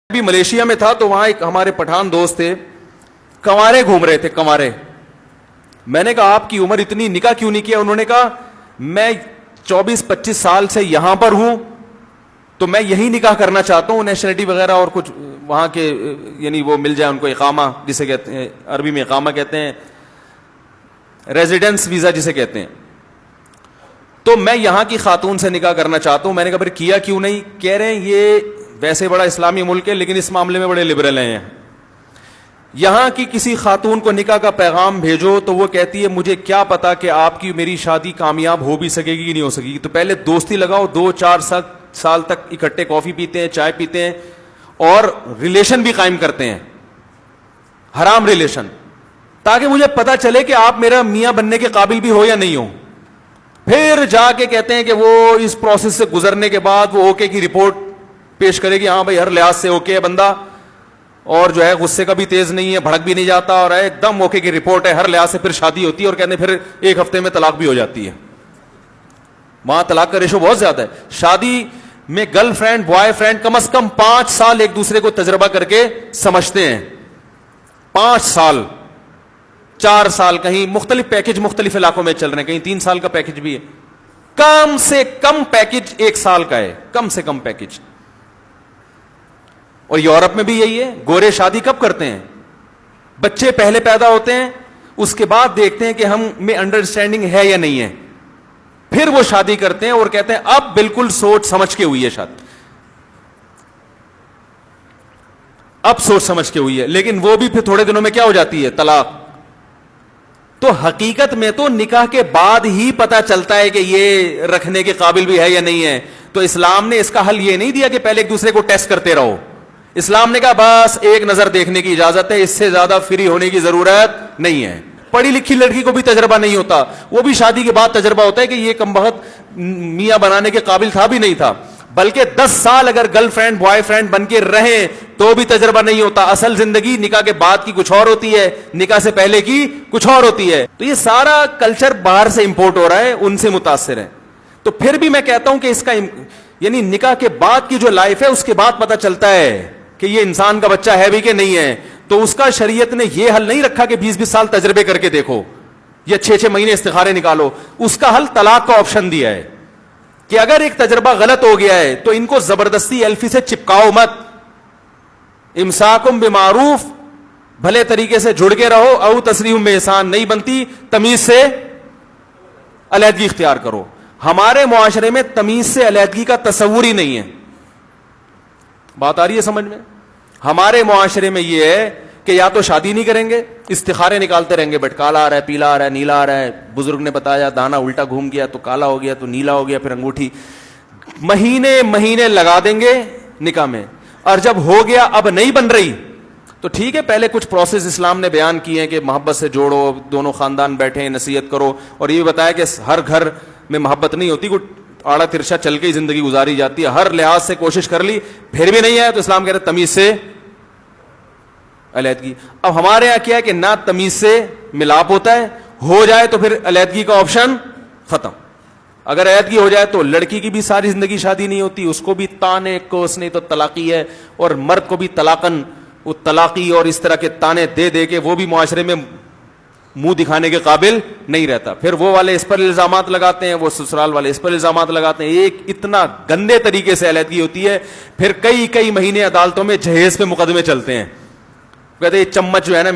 بھی ملیشیا میں تھا تو وہاں ایک ہمارے پٹھان دوست تھے, کنوارے گھوم رہے تھے, کنوارے. میں نے کہا آپ کی عمر اتنی, نکاح کیوں نہیں کیا؟ انہوں نے کہا میں 24-25 سال سے یہاں پر ہوں تو میں یہی نکاح کرنا چاہتا ہوں, نیشنلٹی وغیرہ اور کچھ وہاں کے یعنی وہ مل جائے ان کو, اقامہ جسے کہتے ہیں عربی میں اقامہ کہتے ہیں, ریزیڈنس ویزا جسے کہتے ہیں. تو میں یہاں کی خاتون سے نکاح کرنا چاہتا ہوں. میں نے کہا پھر کیا کیوں نہیں؟ کہہ رہے ہیں یہ ویسے بڑا اسلامی ملک ہے لیکن اس معاملے میں بڑے لبرل ہیں. یہاں کی کسی خاتون کو نکاح کا پیغام بھیجو تو وہ کہتی ہے مجھے کیا پتا کہ آپ کی میری شادی کامیاب ہو بھی سکے گی کہ نہیں ہو سکے گی. تو پہلے دوستی لگاؤ, 2-4 سال تک اکٹھے کافی پیتے ہیں, چائے پیتے ہیں اور ریلیشن بھی قائم کرتے ہیں, حرام ریلیشن, تاکہ مجھے پتا چلے کہ آپ میرا میاں بننے کے قابل بھی ہو یا نہیں ہو. پھر جا کے کہتے ہیں کہ وہ اس پروسیس سے گزرنے کے بعد وہ اوکے کی رپورٹ پیش کرے گی, ہاں بھائی ہر لحاظ سے اوکے ہے بندہ, اور جو ہے غصے کا بھی تیز نہیں ہے, بھڑک بھی نہیں جاتا, اور ایک دم اوکے کی رپورٹ ہے ہر لحاظ سے. پھر شادی ہوتی ہے اور کہتے ہیں پھر 1 ہفتے میں طلاق بھی ہو جاتی ہے. وہاں طلاق کا ریشو بہت زیادہ ہے. شادی میں گرل فرینڈ بوائے فرینڈ کم از کم 5 سال ایک دوسرے کو تجربہ کر کے سمجھتے ہیں. 5 سال 4 سال, کہیں مختلف پیکج مختلف علاقوں میں چل رہے ہیں, کہیں 3 سال کا پیکج بھی ہے. کم سے کم پیکج 1 سال کا ہے, کم سے کم پیکج. اور یورپ میں بھی یہی ہے. گورے شادی کب کرتے ہیں؟ بچے پہلے پیدا ہوتے ہیں, اس کے بعد دیکھتے ہیں کہ ہم میں انڈرسٹینڈنگ ہے یا نہیں ہے, پھر وہ شادی کرتے ہیں اور کہتے ہیں اب بالکل سوچ سمجھ کے ہوئی ہے شادی, اب سوچ سمجھ کے ہوئی ہے. لیکن وہ بھی پھر تھوڑے دنوں میں کیا ہو جاتی ہے؟ طلاق. تو حقیقت میں تو نکاح کے بعد ہی پتا چلتا ہے کہ یہ رکھنے کے قابل بھی ہے یا نہیں ہے. تو اسلام نے اس کا حل یہ نہیں دیا کہ پہلے ایک دوسرے کو ٹیسٹ کرتے رہو. اسلام نے کہا بس ایک نظر دیکھنے کی اجازت ہے, اس سے زیادہ فری ہونے کی ضرورت نہیں ہے. پڑھی لکھی لڑکی کو بھی تجربہ نہیں ہوتا, وہ بھی شادی کے بعد تجربہ ہوتا ہے کہ یہ کمبخت میاں بنانے کے قابل تھا بھی نہیں تھا. بلکہ 10 سال اگر گرل فرینڈ بوائے فرینڈ بن کے رہیں تو بھی تجربہ نہیں ہوتا. اصل زندگی نکاح کے بعد کی کچھ اور ہوتی ہے, نکاح سے پہلے کی کچھ اور ہوتی ہے. تو یہ سارا کلچر باہر سے امپورٹ ہو رہا ہے, ان سے متاثر ہے. تو پھر بھی میں کہتا ہوں کہ اس کا یعنی نکاح کے بعد کی جو لائف ہے اس کے بعد پتہ چلتا ہے کہ یہ انسان کا بچہ ہے بھی کہ نہیں ہے. تو اس کا شریعت نے یہ حل نہیں رکھا کہ 20-20 سال تجربے کر کے دیکھو یا 6-6 مہینے استخارے نکالو. اس کا حل طلاق کا آپشن دیا ہے کہ اگر ایک تجربہ غلط ہو گیا ہے تو ان کو زبردستی ایلفی سے چپکاؤ مت. امساکم بمعروف, بھلے طریقے سے جڑ کے رہو, او تسریحم بإحسان, نہیں بنتی تمیز سے علیحدگی اختیار کرو. ہمارے معاشرے میں تمیز سے علیحدگی کا تصور ہی نہیں ہے. بات آ رہی ہے سمجھ میں؟ ہمارے معاشرے میں یہ ہے کہ یا تو شادی نہیں کریں گے, استخارے نکالتے رہیں گے, بٹ کالا آ رہا ہے, پیلا آ رہا ہے, نیلا آ رہا ہے. بزرگ نے بتایا دانا الٹا گھوم گیا تو کالا ہو گیا, تو نیلا ہو گیا, پھر انگوٹھی. مہینے لگا دیں گے نکاح میں, اور جب ہو گیا اب نہیں بن رہی تو ٹھیک ہے, پہلے کچھ پروسیس اسلام نے بیان کیے ہیں کہ محبت سے جوڑو, دونوں خاندان بیٹھیں, نصیحت کرو, اور یہ بتایا کہ ہر گھر میں محبت نہیں ہوتی, کوئی آڑا ترشا چل کے ہی زندگی گزاری جاتی ہے. ہر لحاظ سے کوشش کر لی, پھر بھی نہیں آیا تو اسلام کہہ رہے تمیز سے علیحدگی. اب ہمارے یہاں کیا ہے کہ نہ تمیز سے ملاپ ہوتا ہے, ہو جائے تو پھر علیحدگی کا آپشن ختم. اگر علیحدگی ہو جائے تو لڑکی کی بھی ساری زندگی شادی نہیں ہوتی, اس کو بھی تانے کوسنے تو طلاقی ہے, اور مرد کو بھی طلاقن وہ طلاقی اور اس طرح کے تانے دے دے کے وہ بھی معاشرے میں منہ دکھانے کے قابل نہیں رہتا. پھر وہ والے اس پر الزامات لگاتے ہیں, وہ سسرال والے اس پر الزامات لگاتے ہیں. ایک اتنا گندے طریقے سے علیحدگی ہوتی ہے, پھر کئی مہینے عدالتوں میں جہیز پہ مقدمے چلتے ہیں. کہتے ہیں چمچ جو ہے نا